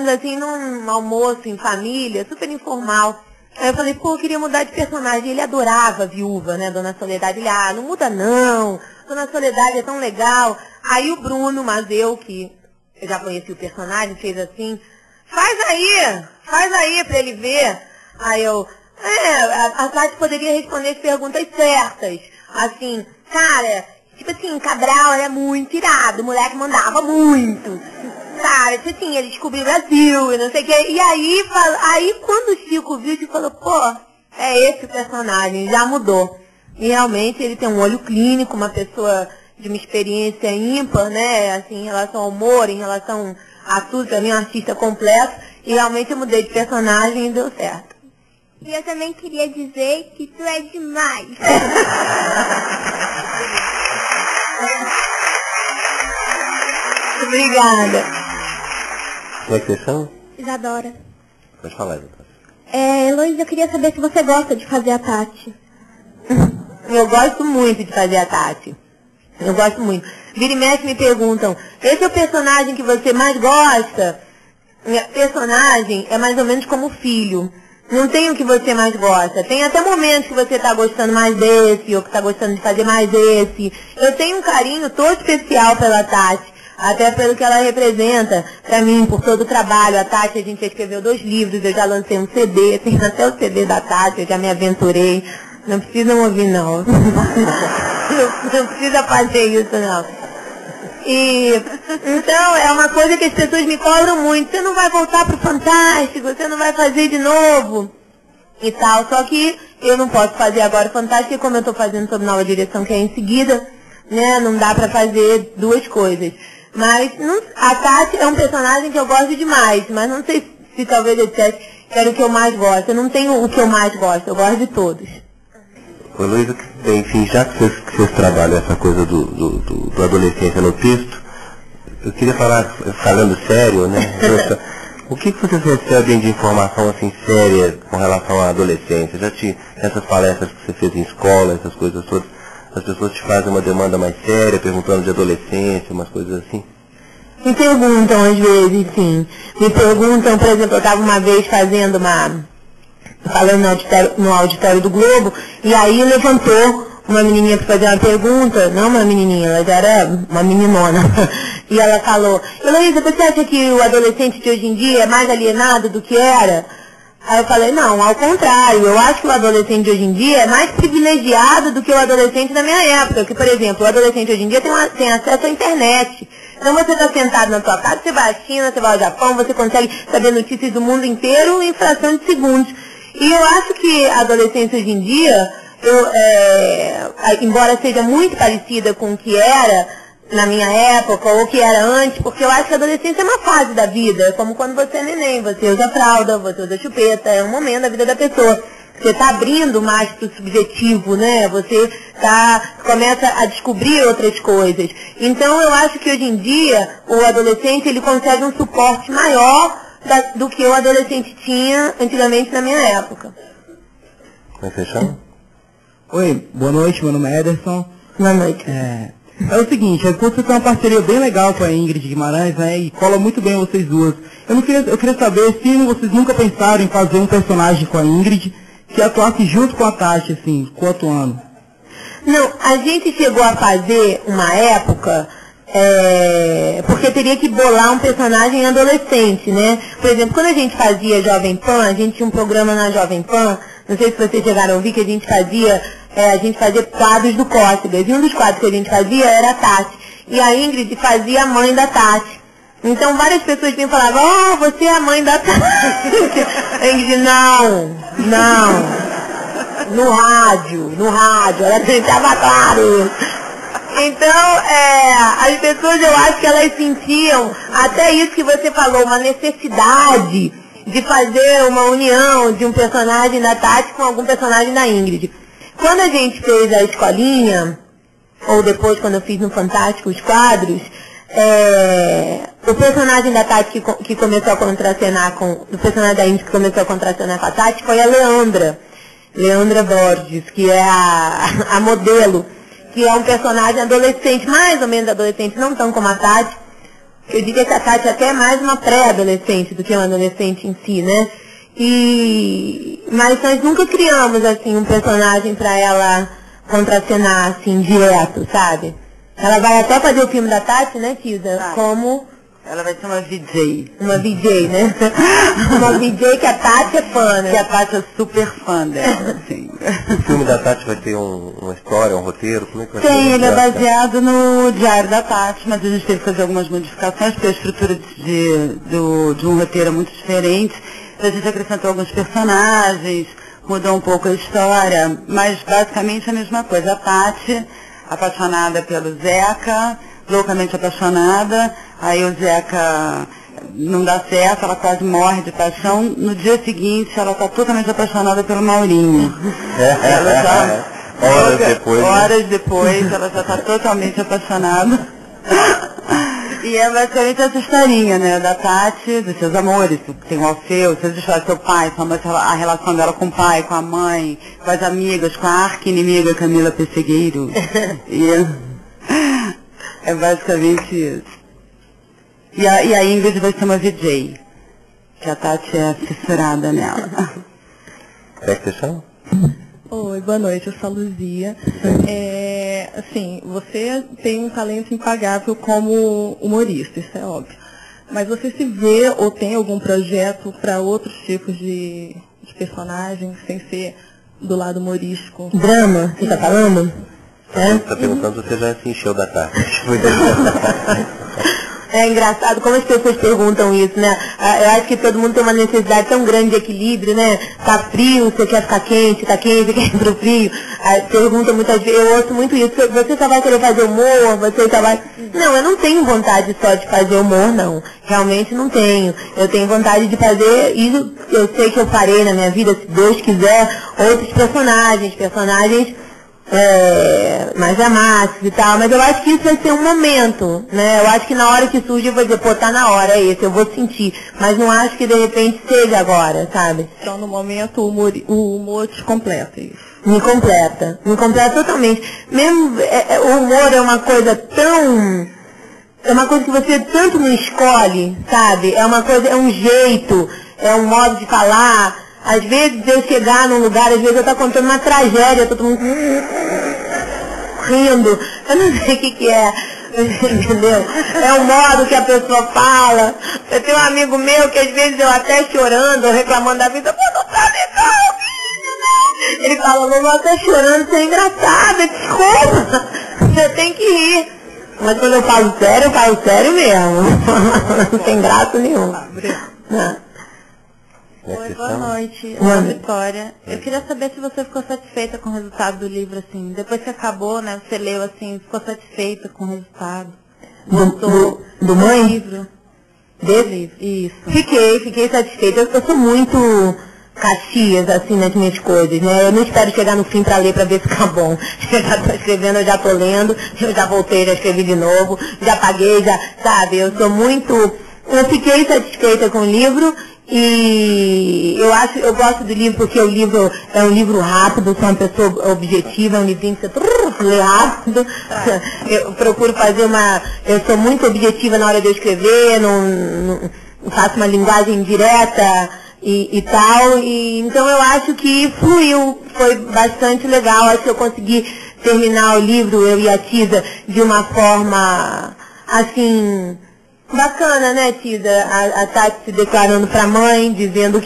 assim, num almoço em família, super informal. Aí eu falei, pô, eu queria mudar de personagem. Ele adorava a viúva, né, Dona Soledade. Ele, não muda não, Dona Soledade é tão legal. Aí o Bruno Mazeu, que eu já conheci o personagem, fez assim, faz aí pra ele ver. Aí eu, a Tati poderia responder as perguntas certas. Assim, cara, tipo assim, Cabral era muito irado, o moleque mandava muito. Cara, tipo assim, ele descobriu o Brasil e não sei o quê. E aí quando o Chico viu, ele falou, pô, é esse o personagem, já mudou. E realmente ele tem um olho clínico, uma pessoa de uma experiência ímpar, né, assim, em relação ao humor, em relação a tudo, também um artista completo. E realmente eu mudei de personagem e deu certo. E eu também queria dizer que tu é demais. Obrigada. Como é que você chama? Isadora. Pode falar, Isadora. Heloísa, eu queria saber se você gosta de fazer a Tati. Eu gosto muito de fazer a Tati. Eu gosto muito. Vira e mexe me perguntam, esse é o personagem que você mais gosta? Personagem é mais ou menos como filho. Não tem o que você mais gosta. Tem até momentos que você está gostando mais desse, ou que está gostando de fazer mais desse. Eu tenho um carinho todo especial pela Tati. Até pelo que ela representa para mim, por todo o trabalho. A Tati, a gente já escreveu 2 livros, eu já lancei um CD, tem até o CD da Tati, eu já me aventurei. Não precisam ouvir, não. Não precisa fazer isso, não. Então, é uma coisa que as pessoas me cobram muito. Você não vai voltar pro Fantástico, você não vai fazer de novo e tal. Só que eu não posso fazer agora o Fantástico, como eu estou fazendo sob nova direção, que é em seguida, né? Não dá para fazer 2 coisas. Mas a Tati é um personagem que eu gosto demais, mas não sei se talvez eu dissesse que era o que eu mais gosto. Eu não tenho o que eu mais gosto, eu gosto de todos. Ô Luísa, enfim, já que vocês trabalham essa coisa do adolescência no texto, eu queria falar, falando sério, né? O que vocês recebem de informação assim séria com relação à adolescência? Essas palestras que você fez em escola, essas coisas todas, as pessoas te fazem uma demanda mais séria, perguntando de adolescência, umas coisas assim? Me perguntam às vezes, sim. Me perguntam, por exemplo, eu estava uma vez falando no auditório do Globo, e aí levantou uma menininha para fazer uma pergunta, não uma menininha, ela já era uma meninona, e ela falou, Heloísa, você acha que o adolescente de hoje em dia é mais alienado do que era? Aí eu falei, não, ao contrário, eu acho que o adolescente de hoje em dia é mais privilegiado do que o adolescente da minha época, que, por exemplo, o adolescente hoje em dia tem acesso à internet. Então você está sentado na sua casa, você vai à China, você vai ao Japão, você consegue saber notícias do mundo inteiro em fração de segundos. E eu acho que a adolescência hoje em dia, embora seja muito parecida com o que era na minha época, ou o que era antes, porque eu acho que a adolescência é uma fase da vida, é como quando você é neném, você usa fralda, você usa chupeta, é um momento da vida da pessoa. Você está abrindo mais para o subjetivo, né? Você começa a descobrir outras coisas. Então eu acho que hoje em dia o adolescente ele consegue um suporte maior do que o adolescente tinha antigamente na minha época. Como é que você chama? Oi, boa noite, meu nome é Ederson. Boa noite. É o seguinte, você tem uma parceria bem legal com a Ingrid Guimarães, né, e cola muito bem vocês duas. Eu queria saber se vocês nunca pensaram em fazer um personagem com a Ingrid que atuasse junto com a Tati, assim, atuando. Não, a gente chegou a fazer uma época, porque teria que bolar um personagem adolescente, né? Por exemplo, quando a gente fazia Jovem Pan, a gente tinha um programa na Jovem Pan, não sei se vocês chegaram a ouvir, que a gente fazia quadros do Cócegas. E um dos quadros que a gente fazia era a Tati. E a Ingrid fazia a mãe da Tati. Então várias pessoas vinham e falavam, você é a mãe da Tati. A Ingrid, não. No rádio, ela deixava claro. Então, as pessoas, eu acho que elas sentiam, até isso que você falou, uma necessidade de fazer uma união de um personagem da Tati com algum personagem da Ingrid. Quando a gente fez a escolinha, ou depois quando eu fiz no Fantástico os quadros, o personagem da Tati que começou a contracenar o personagem da Ingrid que começou a contracenar com a Tati foi a Leandra Borges, que é a modelo, que é um personagem adolescente, mais ou menos adolescente, não tão como a Tati, Eu diria que a Tati é até mais uma pré-adolescente do que uma adolescente em si, né? Mas nós nunca criamos, assim, um personagem pra ela contracenar, assim, direto, sabe? Ela vai até fazer o filme da Tati, né, Tida? Como... Ela vai ser uma VJ. Uma VJ, né? Uma VJ que a Tati é fã, né? Que a Tati é super fã dela, assim. O filme da Tati vai ter uma história, um roteiro? Como é que vai ser? Ele é baseado no Diário da Tati, mas a gente teve que fazer algumas modificações, porque a estrutura de um roteiro é muito diferente. A gente acrescentou alguns personagens, mudou um pouco a história, mas basicamente a mesma coisa. A Tati, apaixonada pelo Zeca, loucamente apaixonada, aí o Zeca não dá certo, ela quase morre de paixão. No dia seguinte, ela está totalmente apaixonada pelo Maurinho. Horas depois, ela já está totalmente apaixonada. E é basicamente essa historinha, né, da Tati, dos seus amores, tem o Alfeu, seus histórias, seu pai, sua mãe, a relação dela com o pai, com a mãe, com as amigas, com a arqui-inimiga Camila Pessegueiro. E é basicamente isso. E a Ingrid vai ser uma VJ, que a Tati é fissurada nela. Como é que você chama? Oi, boa noite, eu sou a Luzia. Assim, você tem um talento impagável como humorista, isso é óbvio. Mas você se vê ou tem algum projeto para outros tipos de personagens, sem ser do lado humorístico? Drama, você está falando? Você está perguntando se você já se encheu da Tati. É engraçado como as pessoas perguntam isso, né? Eu acho que todo mundo tem uma necessidade tão grande de equilíbrio, né? Tá frio, você quer ficar quente, tá quente, você quer ir pro frio. Pergunta muitas vezes, eu ouço muito isso, você só vai querer fazer humor, você só vai... Não, eu não tenho vontade só de fazer humor, não. Realmente não tenho. Eu tenho vontade de fazer isso, eu sei que eu farei na minha vida, se Deus quiser, outros personagens mais dramáticos e tal, mas eu acho que isso vai ser um momento, né? Eu acho que na hora que surge eu vou dizer, pô, tá na hora, é esse, eu vou sentir, mas não acho que de repente seja agora, sabe? Então no momento o humor te completa isso. Me completa totalmente. Mesmo, o humor é uma coisa tão... É uma coisa que você tanto não escolhe, sabe? É um jeito, é um modo de falar. Às vezes eu chegar num lugar, às vezes eu estou contando uma tragédia, todo mundo rindo, eu não sei o que é, entendeu? É o modo que a pessoa fala. Eu tenho um amigo meu que às vezes eu até chorando, reclamando da vida, pô, não tá legal, filho. Ele fala, não, até chorando, você é engraçada, desculpa, você tem que rir. Mas quando eu falo sério mesmo, não tem graça nenhuma. Oi, boa noite. Eu sou a Vitória. Eu queria saber se você ficou satisfeita com o resultado do livro, assim. Depois que acabou, né, você leu, assim, ficou satisfeita com o resultado? Gostou do Mãe? livro? Desse livro? Isso. Fiquei satisfeita. Eu sou muito caxias, assim, nas minhas coisas, né? Eu não espero chegar no fim pra ler, pra ver se fica bom. Eu já tô escrevendo, eu já tô lendo, eu já voltei, já escrevi de novo, já paguei, já, sabe? Eu fiquei satisfeita com o livro. E eu gosto do livro porque o livro é um livro rápido, sou uma pessoa objetiva, é um livrinho que você lê rápido. Eu procuro fazer eu sou muito objetiva na hora de eu escrever, não faço uma linguagem direta e tal. Então eu acho que fluiu, foi bastante legal, acho que eu consegui terminar o livro, eu e a Tida, de uma forma, assim... Bacana, né, Tida? A Tati se declarando pra mãe, dizendo